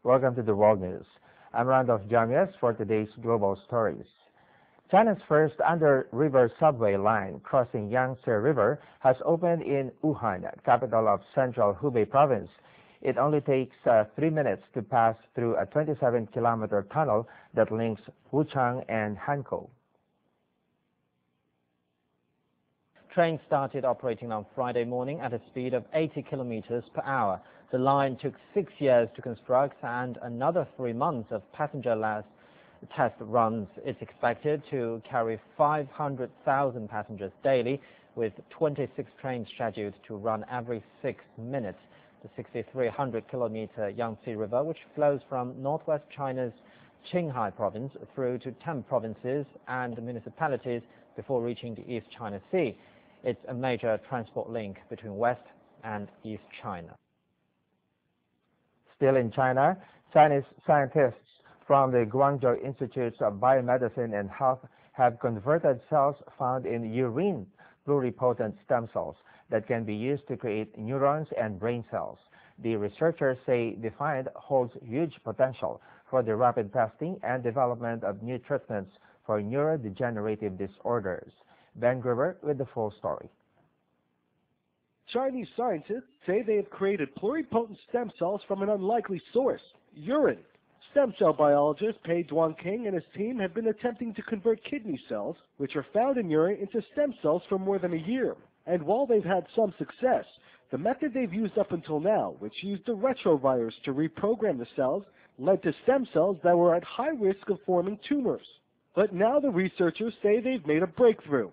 Welcome to the World News. I'm Randolf Jamias for today's global stories. China's first under-river subway line crossing Yangtze River has opened in Wuhan, capital of central Hubei province. It only takes 3 minutes to pass through a 27-kilometer tunnel that links Wuchang and Hankou. Trains started operating on Friday morning at a speed of 80 kilometers per hour. The line took 6 years to construct and another 3 months of passenger-less test runs. It's expected to carry 500,000 passengers daily, with 26 trains scheduled to run every 6 minutes. The 6,300-kilometer Yangtze River, which flows from northwest China's Qinghai province through to 10 provinces and municipalities before reaching the East China Sea. It's a major transport link between West and East China. Still in China, Chinese scientists from the Guangzhou Institutes of Biomedicine and Health have converted cells found in urine pluripotent stem cells that can be used to create neurons and brain cells. The researchers say the find holds huge potential for the rapid testing and development of new treatments for neurodegenerative disorders. Ben Gruber with the full story. Chinese scientists say they have created pluripotent stem cells from an unlikely source, urine. Stem cell biologist Pei Duanqing and his team have been attempting to convert kidney cells, which are found in urine, into stem cells for more than a year. And while they've had some success, the method they've used up until now, which used a retrovirus to reprogram the cells, led to stem cells that were at high risk of forming tumors. But now the researchers say they've made a breakthrough.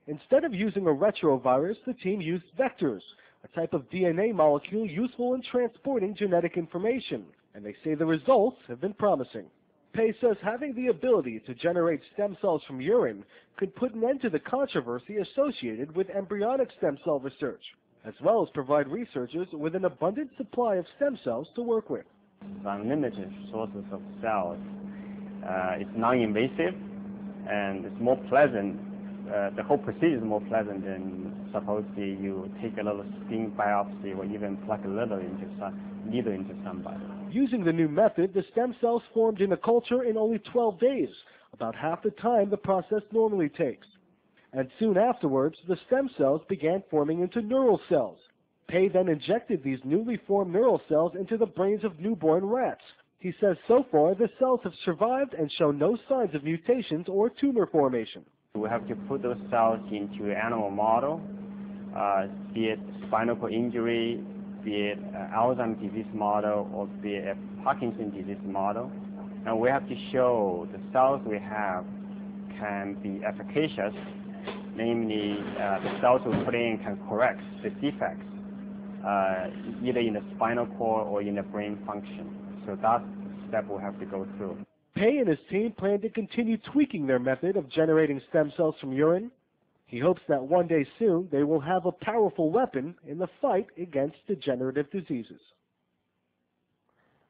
Instead of using a retrovirus, the team used vectors, a type of DNA molecule useful in transporting genetic information, and they say the results have been promising. Pei says having the ability to generate stem cells from urine could put an end to the controversy associated with embryonic stem cell research, as well as provide researchers with an abundant supply of stem cells to work with. Unlimited sources of cells. It's non-invasive and it's more pleasant. The whole procedure is more pleasant than supposedly you take a little skin biopsy or even plug a needle into somebody. Using the new method, the stem cells formed in a culture in only 12 days, about half the time the process normally takes. And soon afterwards, the stem cells began forming into neural cells. Pei then injected these newly formed neural cells into the brains of newborn rats. He says so far the cells have survived and show no signs of mutations or tumor formation. We have to put those cells into an animal model, be it spinal cord injury, be it Alzheimer's disease model, or be it a Parkinson's disease model. And we have to show the cells we have can be efficacious, namely the cells we put in can correct the defects, either in the spinal cord or in the brain function. So that's the step we have to go through. Pei and his team plan to continue tweaking their method of generating stem cells from urine. He hopes that one day soon they will have a powerful weapon in the fight against degenerative diseases.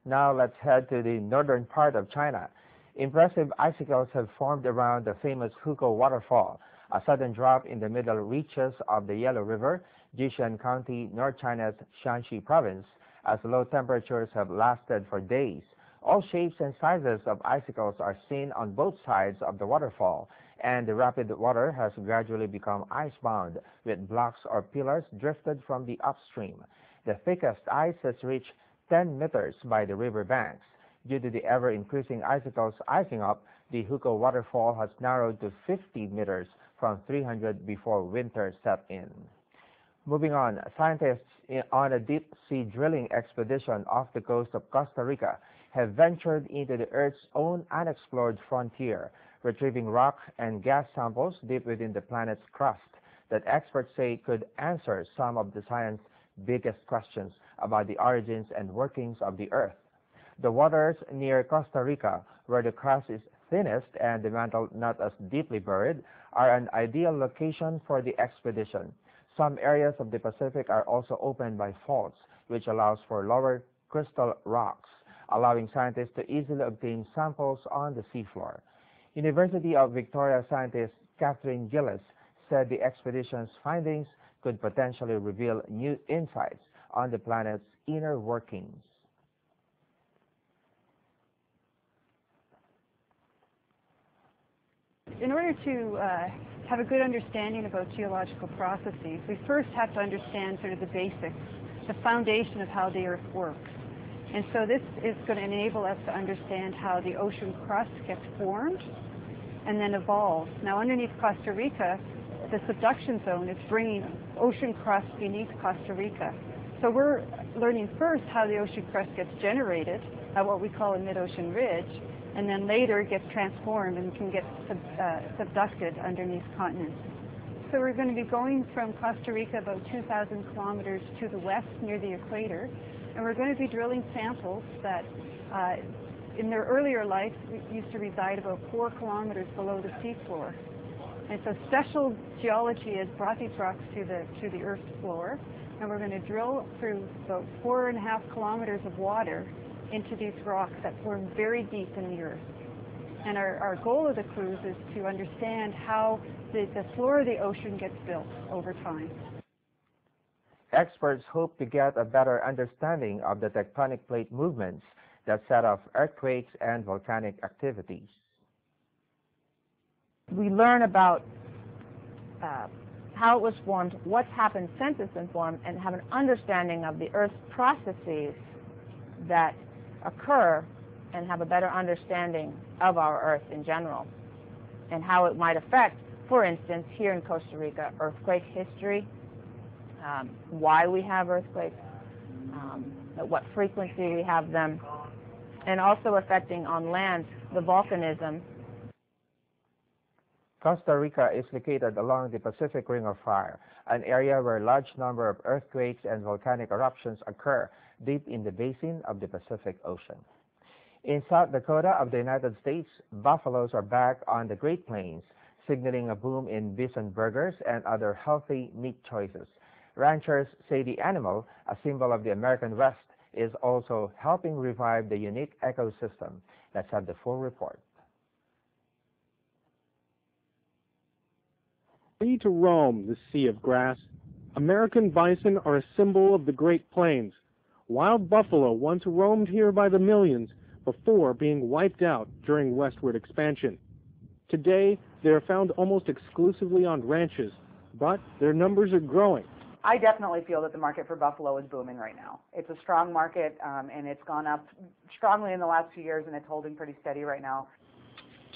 Now let's head to the northern part of China. Impressive icicles have formed around the famous Hukou waterfall, a sudden drop in the middle reaches of the Yellow River, Jiuquan County, North China's Shanxi province, as low temperatures have lasted for days. All shapes and sizes of icicles are seen on both sides of the waterfall, and the rapid water has gradually become ice-bound, with blocks or pillars drifted from the upstream. The thickest ice has reached 10 meters by the river banks. Due to the ever-increasing icicles icing up, the Hukou waterfall has narrowed to 50 meters from 300 before winter set in. Moving on, scientists on a deep-sea drilling expedition off the coast of Costa Rica have ventured into the Earth's own unexplored frontier, retrieving rock and gas samples deep within the planet's crust that experts say could answer some of the science's biggest questions about the origins and workings of the Earth. The waters near Costa Rica, where the crust is thinnest and the mantle not as deeply buried, are an ideal location for the expedition. Some areas of the Pacific are also opened by faults, which allows for lower crystal rocks, allowing scientists to easily obtain samples on the seafloor. University of Victoria scientist Catherine Gillis said the expedition's findings could potentially reveal new insights on the planet's inner workings. in order to have a good understanding about geological processes, we first have to understand sort of the basics, the foundation of how the Earth works. And so this is going to enable us to understand how the ocean crust gets formed and then evolves. Now, underneath Costa Rica, the subduction zone is bringing ocean crust beneath Costa Rica. So we're learning first how the ocean crust gets generated at what we call a mid-ocean ridge, and then later gets transformed and can get subducted underneath continents. So we're going to be going from Costa Rica about 2,000 kilometers to the west near the equator, and we're going to be drilling samples that in their earlier life used to reside about 4 kilometers below the seafloor. And so special geology has brought these rocks to the Earth's floor, and we're going to drill through about 4.5 kilometers of water into these rocks that form very deep in the Earth. And our goal of the cruise is to understand how the floor of the ocean gets built over time. Experts hope to get a better understanding of the tectonic plate movements that set off earthquakes and volcanic activities. We learn about how it was formed, what's happened since it's been formed, and have an understanding of the Earth's processes that occur, and have a better understanding of our Earth in general and how it might affect, for instance, here in Costa Rica, earthquake history, why we have earthquakes, at what frequency we have them, and also affecting on land the volcanism. Costa Rica is located along the Pacific Ring of Fire, an area where a large number of earthquakes and volcanic eruptions occur deep in the basin of the Pacific Ocean. In South Dakota of the United States, buffaloes are back on the Great Plains, signaling a boom in bison burgers and other healthy meat choices. Ranchers say the animal, a symbol of the American West, is also helping revive the unique ecosystem. Let's have the full report. Free to roam the sea of grass, American bison are a symbol of the Great Plains. Wild buffalo once roamed here by the millions before being wiped out during westward expansion. Today, they are found almost exclusively on ranches, but their numbers are growing. I definitely feel that the market for buffalo is booming right now. It's a strong market, and it's gone up strongly in the last few years, and it's holding pretty steady right now.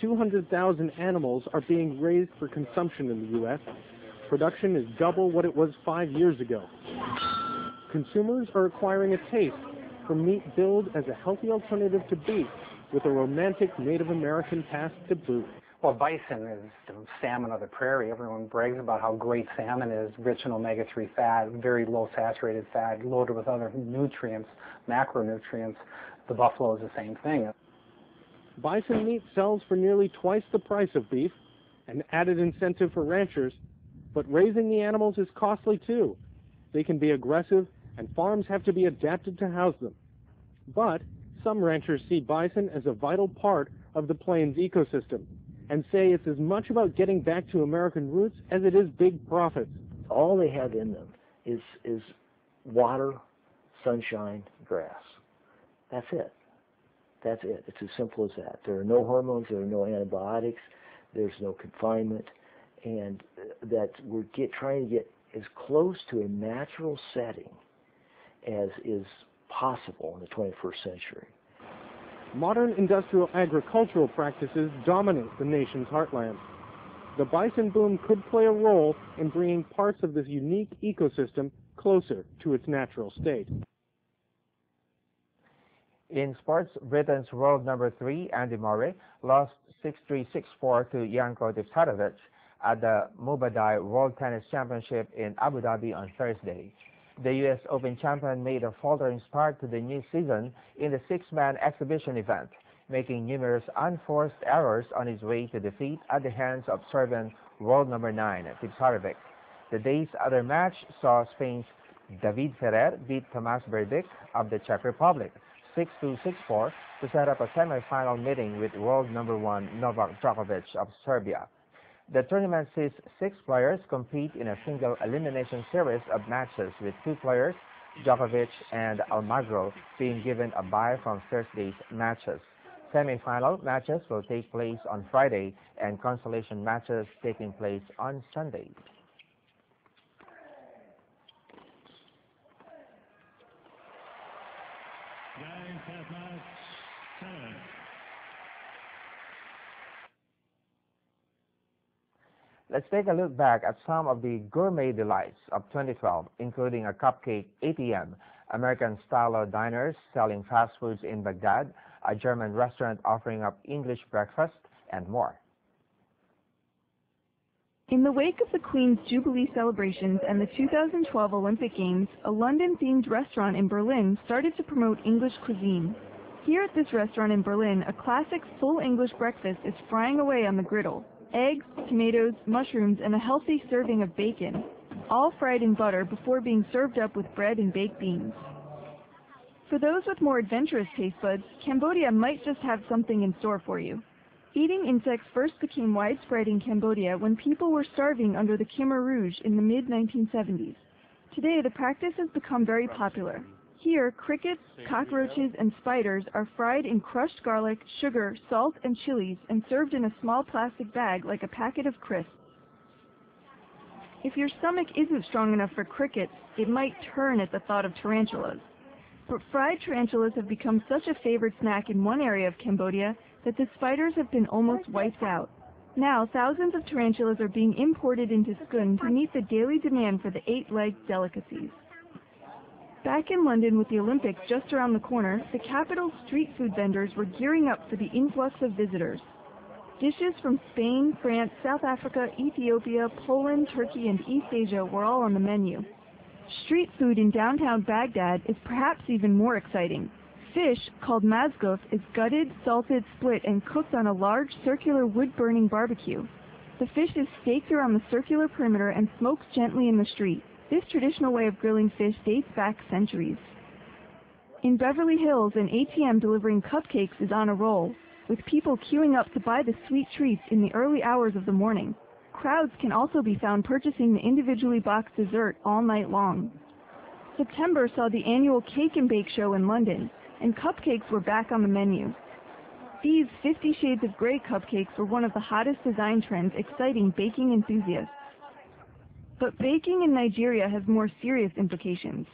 200,000 animals are being raised for consumption in the U.S. Production is double what it was 5 years ago. Consumers are acquiring a taste for meat billed as a healthy alternative to beef, with a romantic Native American past to boot. Well, bison is the salmon of the prairie. Everyone brags about how great salmon is, rich in omega-3 fat, very low saturated fat, loaded with other nutrients, macronutrients. The buffalo is the same thing. Bison meat sells for nearly twice the price of beef, an added incentive for ranchers, but raising the animals is costly too. They can be aggressive, and farms have to be adapted to house them. But some ranchers see bison as a vital part of the plains ecosystem, and say it's as much about getting back to American roots as it is big profits. All they have in them is water, sunshine, grass. That's it. That's it. It's as simple as that. There are no hormones, there are no antibiotics, there's no confinement, and that we're trying to get as close to a natural setting as is possible in the 21st century. Modern industrial agricultural practices dominate the nation's heartland. The bison boom could play a role in bringing parts of this unique ecosystem closer to its natural state. In sports, Britain's world number 3, Andy Murray, lost 6-3, 6-4 to Janko Tipsarevic at the Mubadai World Tennis Championship in Abu Dhabi on Thursday. The U.S. Open champion made a faltering start to the new season in the 6-man exhibition event, making numerous unforced errors on his way to defeat at the hands of Serbian world number 9, Tipsarevic. The day's other match saw Spain's David Ferrer beat Tomas Berdych of the Czech Republic 6-2, 6-4 to set up a semi-final meeting with world number 1 Novak Djokovic of Serbia. The tournament sees 6 players compete in a single elimination series of matches, with 2 players, Djokovic and Almagro, being given a bye from Thursday's matches. Semi-final matches will take place on Friday and consolation matches taking place on Sunday. Let's take a look back at some of the gourmet delights of 2012, including a cupcake ATM, American-style diners selling fast foods in Baghdad, a German restaurant offering up English breakfast, and more. In the wake of the Queen's Jubilee celebrations and the 2012 Olympic Games, a London-themed restaurant in Berlin started to promote English cuisine. Here at this restaurant in Berlin, a classic full English breakfast is frying away on the griddle. Eggs, tomatoes, mushrooms, and a healthy serving of bacon, all fried in butter before being served up with bread and baked beans. For those with more adventurous taste buds, Cambodia might just have something in store for you. Eating insects first became widespread in Cambodia when people were starving under the Khmer Rouge in the mid-1970s. Today, the practice has become very popular. Here, crickets, cockroaches, and spiders are fried in crushed garlic, sugar, salt, and chilies and served in a small plastic bag like a packet of crisps. If your stomach isn't strong enough for crickets, it might turn at the thought of tarantulas. But fried tarantulas have become such a favored snack in one area of Cambodia that the spiders have been almost wiped out. Now, thousands of tarantulas are being imported into Skun to meet the daily demand for the 8-legged delicacies. Back in London with the Olympics just around the corner, the capital's street food vendors were gearing up for the influx of visitors. Dishes from Spain, France, South Africa, Ethiopia, Poland, Turkey, and East Asia were all on the menu. Street food in downtown Baghdad is perhaps even more exciting. Fish, called mazguf, is gutted, salted, split, and cooked on a large circular wood-burning barbecue. The fish is staked around the circular perimeter and smoked gently in the street. This traditional way of grilling fish dates back centuries. In Beverly Hills, an ATM delivering cupcakes is on a roll, with people queuing up to buy the sweet treats in the early hours of the morning. Crowds can also be found purchasing the individually boxed dessert all night long. September saw the annual Cake and Bake Show in London, and cupcakes were back on the menu. These 50 Shades of Grey cupcakes were one of the hottest design trends exciting baking enthusiasts. But baking in Nigeria has more serious implications.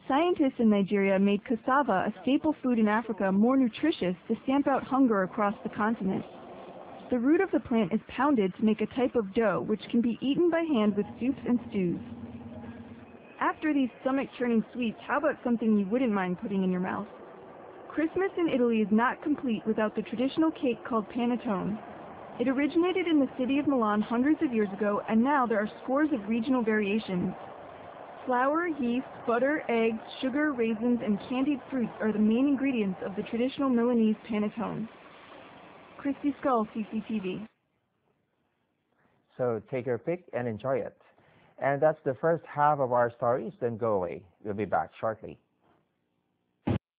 Scientists in Nigeria made cassava, a staple food in Africa, more nutritious to stamp out hunger across the continent. The root of the plant is pounded to make a type of dough which can be eaten by hand with soups and stews. After these stomach-churning sweets, how about something you wouldn't mind putting in your mouth? Christmas in Italy is not complete without the traditional cake called panettone. It originated in the city of Milan hundreds of years ago, and now there are scores of regional variations. Flour, yeast, butter, eggs, sugar, raisins, and candied fruits are the main ingredients of the traditional Milanese panettone. Christy Skull, CCTV. So take your pick and enjoy it. And that's the first half of our stories. Don't go away. We'll be back shortly.